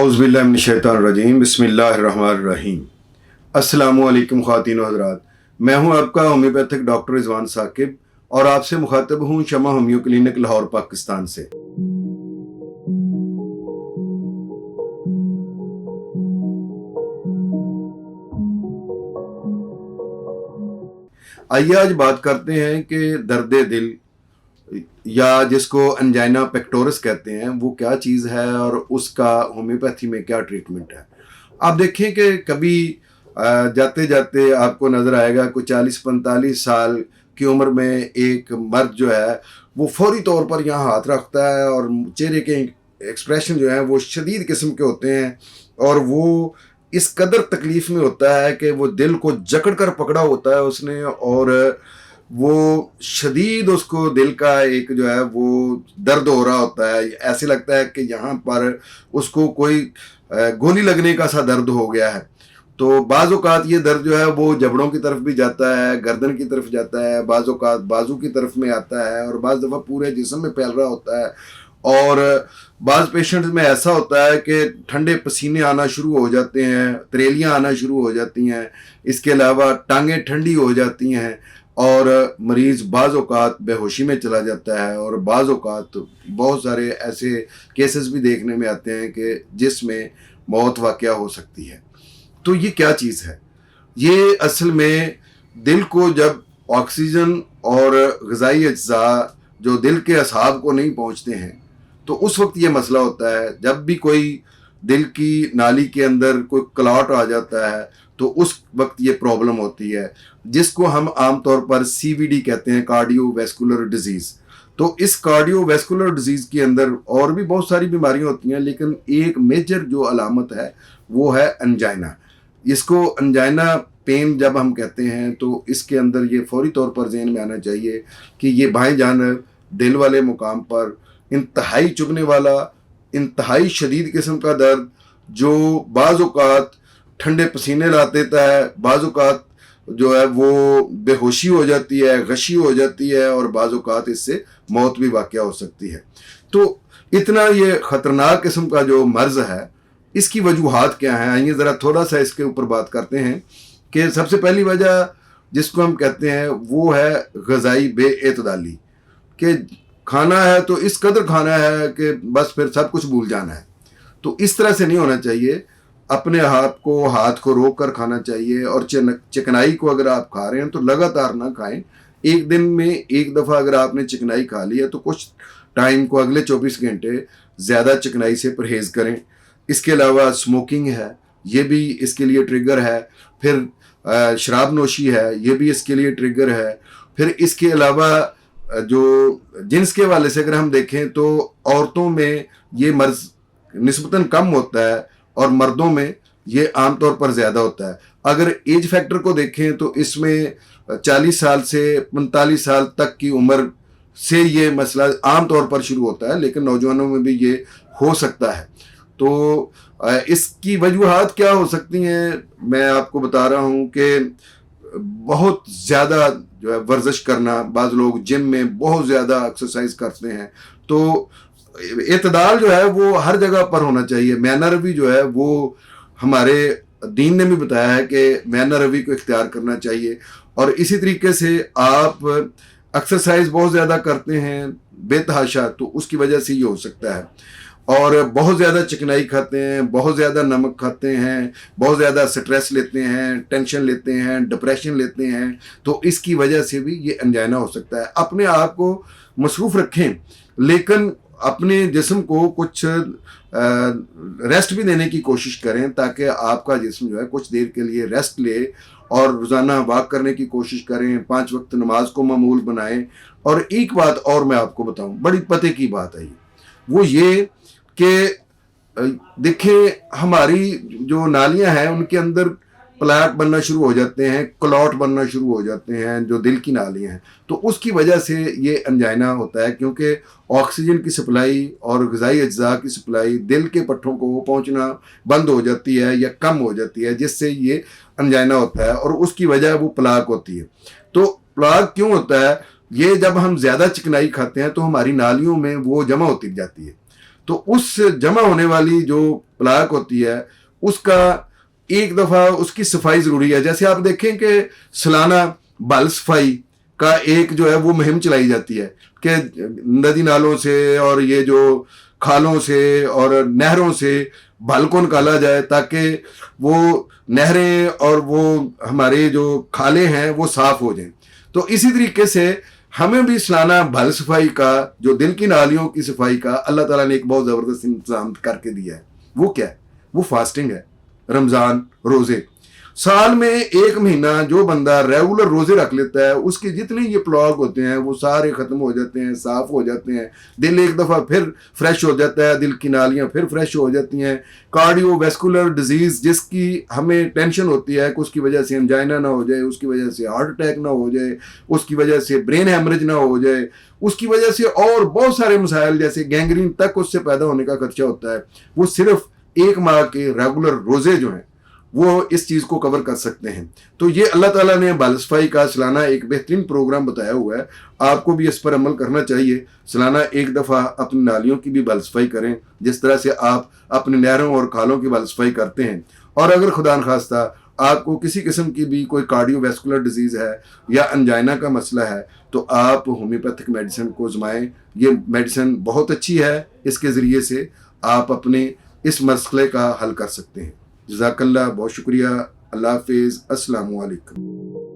औज़ुबिल्लाहिमिनश्शैतानिर्रजीम बिस्मिल्लाहिर्रहमानिर्रहीम। अस्सलामुअलैकुम ख़वातीन व हज़रात, मैं हूं आपका होम्योपैथिक डॉक्टर रिजवान साकिब और आपसे मुखातब हूं शमा होम्यो क्लिनिक लाहौर पाकिस्तान से। आइए आज बात करते हैं कि दर्द दिल या जिसको अंजाइना पेक्टोरस कहते हैं वो क्या चीज़ है और उसका होम्योपैथी में क्या ट्रीटमेंट है। आप देखें कि कभी जाते जाते आपको नज़र आएगा कोई 40-45 साल की उम्र में एक मर्द जो है वो फौरी तौर पर यहाँ हाथ रखता है और चेहरे के एक्सप्रेशन जो है वो शदीद किस्म के होते हैं और वो इस कदर तकलीफ़ में होता है कि वो दिल को जकड़ कर पकड़ा होता है उसने और वो शदीद उसको दिल का एक जो है वो दर्द हो रहा होता है। ऐसे लगता है कि यहाँ पर उसको कोई गोली लगने का सा दर्द हो गया है। तो बाज़ औक़ात ये दर्द जो है वो जबड़ों की तरफ भी जाता है, गर्दन की तरफ जाता है, बाज़ औक़ात बाजू की तरफ में आता है और बाज़ दफ़ा पूरे जिस्म में फैल रहा होता है। और बाज़ पेशेंट्स में ऐसा होता है कि ठंडे पसीने आना शुरू हो जाते हैं, त्रेलियाँ आना शुरू हो जाती हैं, इसके अलावा टांगें ठंडी हो जाती हैं और मरीज़ बाज़ औक़ात बेहोशी में चला जाता है। और बाज़ औक़ात बहुत सारे ऐसे केसेस भी देखने में आते हैं कि जिसमें मौत वाक़या हो सकती है। तो ये क्या चीज़ है? ये असल में दिल को जब ऑक्सीजन और ग़िज़ाई अज्ज़ा जो दिल के असाब को नहीं पहुँचते हैं तो उस वक्त ये मसला होता है। जब भी कोई दिल की नाली के अंदर कोई क्लॉट आ जाता है तो उस वक्त ये प्रॉब्लम होती है, जिसको हम आम तौर पर CVD कहते हैं, कार्डियोवैस्कुलर डिजीज़। तो इस कार्डियोवैस्कुलर डिजीज़ के अंदर और भी बहुत सारी बीमारियां होती हैं, लेकिन एक मेजर जो अलामत है वो है अंजाइना। इसको अंजाइना पेन जब हम कहते हैं तो इसके अंदर ये फौरी तौर पर ज़हन में आना चाहिए कि ये बाएं जानिब दिल वाले मुकाम पर इंतहाई चुभने वाला, इंतहाई शदीद किस्म का दर्द जो बाज़ औक़ात ठंडे पसीने ला देता है, बाज़ औक़ात जो है वो बेहोशी हो जाती है, गशी हो जाती है और बाज़ औक़ात इससे मौत भी वाक़या हो सकती है। तो इतना ये ख़तरनाक किस्म का जो मर्ज़ है इसकी वजूहात क्या हैं, आइए ज़रा थोड़ा सा इसके ऊपर बात करते हैं। कि सबसे पहली वजह जिसको हम कहते हैं वो है ग़िज़ाई बेएतदाली, कि खाना है तो इस कदर खाना है कि बस फिर सब कुछ भूल जाना है। तो इस तरह से नहीं होना चाहिए, अपने हाथ को रोक कर खाना चाहिए और चिकनाई को अगर आप खा रहे हैं तो लगातार ना खाएं। एक दिन में एक दफ़ा अगर आपने चिकनाई खा ली है तो कुछ टाइम को अगले 24 घंटे ज़्यादा चिकनाई से परहेज़ करें। इसके अलावा स्मोकिंग है, ये भी इसके लिए ट्रिगर है। फिर शराब नोशी है, ये भी इसके लिए ट्रिगर है। फिर इसके अलावा जो जिन्स के हवाले से अगर हम देखें तो औरतों में ये मर्ज़ निस्बतन कम होता है और मर्दों में ये आम तौर पर ज़्यादा होता है। अगर एज फैक्टर को देखें तो इसमें 40 साल से 45 साल तक की उम्र से ये मसला आम तौर पर शुरू होता है, लेकिन नौजवानों में भी ये हो सकता है। तो इसकी वजूहात क्या हो सकती हैं, मैं आपको बता रहा हूँ कि बहुत ज़्यादा जो है वर्जिश करना, बाज़ लोग जिम में बहुत ज़्यादा एक्सरसाइज करते हैं। तो इत्दाल जो है वो हर जगह पर होना चाहिए। मैनर रवि जो है वो हमारे दीन ने भी बताया है कि मैनर रवि को इख्तियार करना चाहिए। और इसी तरीके से आप एक्सरसाइज बहुत ज़्यादा करते हैं बेतहाशा, तो उसकी वजह से ये हो सकता है। और बहुत ज़्यादा चिकनाई खाते हैं, बहुत ज़्यादा नमक खाते हैं, बहुत ज़्यादा स्ट्रेस लेते हैं, टेंशन लेते हैं, डिप्रेशन लेते हैं, तो इसकी वजह से भी ये अंजाइना हो सकता है। अपने आप को मसरूफ़ रखें, लेकिन अपने जिस्म को कुछ रेस्ट भी देने की कोशिश करें ताकि आपका जिस्म जो है कुछ देर के लिए रेस्ट ले और रोज़ाना वॉक करने की कोशिश करें, 5 वक्त नमाज को मामूल बनाएं। और एक बात और मैं आपको बताऊं, बड़ी पते की बात है वो ये कि देखें हमारी जो नालियां हैं उनके अंदर प्लाक बनना शुरू हो जाते हैं, क्लॉट बनना शुरू हो जाते हैं जो दिल की नालियां हैं। तो उसकी वजह से ये अंजाइना होता है, क्योंकि ऑक्सीजन की सप्लाई और ग़िज़ाई अज्ज़ा की सप्लाई दिल के पट्टों को पहुंचना बंद हो जाती है या कम हो जाती है, जिससे ये अंजाइना होता है और उसकी वजह वो प्लाक होती है। तो प्लाक क्यों होता है? ये जब हम ज़्यादा चिकनाई खाते हैं तो हमारी नालियों में वो जमा होती जाती है। तो उस जमा होने वाली जो پلاک ہوتی ہے اس کا ایک دفعہ اس کی صفائی ضروری ہے. جیسے آپ دیکھیں کہ سالانہ بال صفائی کا ایک جو ہے وہ مہم چلائی جاتی ہے کہ ندی نالوں سے اور یہ جو کھالوں سے اور نہروں سے بال کو نکالا جائے تاکہ وہ نہریں اور وہ ہمارے جو کھالے ہیں وہ صاف ہو جائیں. تو اسی طریقے سے ہمیں بھی سالانہ بال صفائی کا جو دل کی نالیوں کی صفائی کا اللہ تعالیٰ نے ایک بہت زبردست انتظام کر کے دیا ہے. وہ کیا ہے؟ وہ فاسٹنگ ہے. رمضان روزے سال میں 1 مہینہ جو بندہ ریگولر روزے رکھ لیتا ہے اس کے جتنے یہ پلاک ہوتے ہیں وہ سارے ختم ہو جاتے ہیں, صاف ہو جاتے ہیں. دل ایک دفعہ پھر فریش ہو جاتا ہے, دل کی نالیاں پھر فریش ہو جاتی ہیں. کارڈیو ویسکولر ڈیزیز جس کی ہمیں ٹینشن ہوتی ہے کہ اس کی وجہ سے انجائنا نہ ہو جائے, اس کی وجہ سے ہارٹ اٹیک نہ ہو جائے, اس کی وجہ سے برین ہیمریج نہ ہو جائے, اس کی وجہ سے اور بہت سارے مسائل جیسے گینگرین تک اس سے پیدا ہونے کا خدشہ ہوتا ہے, وہ صرف 1 ماہ کے ریگولر روزے جو ہیں وہ اس چیز کو کور کر سکتے ہیں. تو یہ اللہ تعالیٰ نے بال صفائی کا سالانہ ایک بہترین پروگرام بتایا ہوا ہے. آپ کو بھی اس پر عمل کرنا چاہیے. سالانہ 1 دفعہ اپنی نالیوں کی بھی بال صفائی کریں جس طرح سے آپ اپنے نہروں اور کھالوں کی بال صفائی کرتے ہیں. اور اگر خدا نخواستہ آپ کو کسی قسم کی بھی کوئی کارڈیو ویسکولر ڈیزیز ہے یا انجائنا کا مسئلہ ہے تو آپ ہومیوپیتھک میڈیسن کو آزمائیں. یہ میڈیسن بہت اچھی ہے, اس کے ذریعے سے آپ اپنے اس مسئلے کا حل کر سکتے ہیں. جزاک اللہ, بہت شکریہ. اللہ حافظ. السلام علیکم.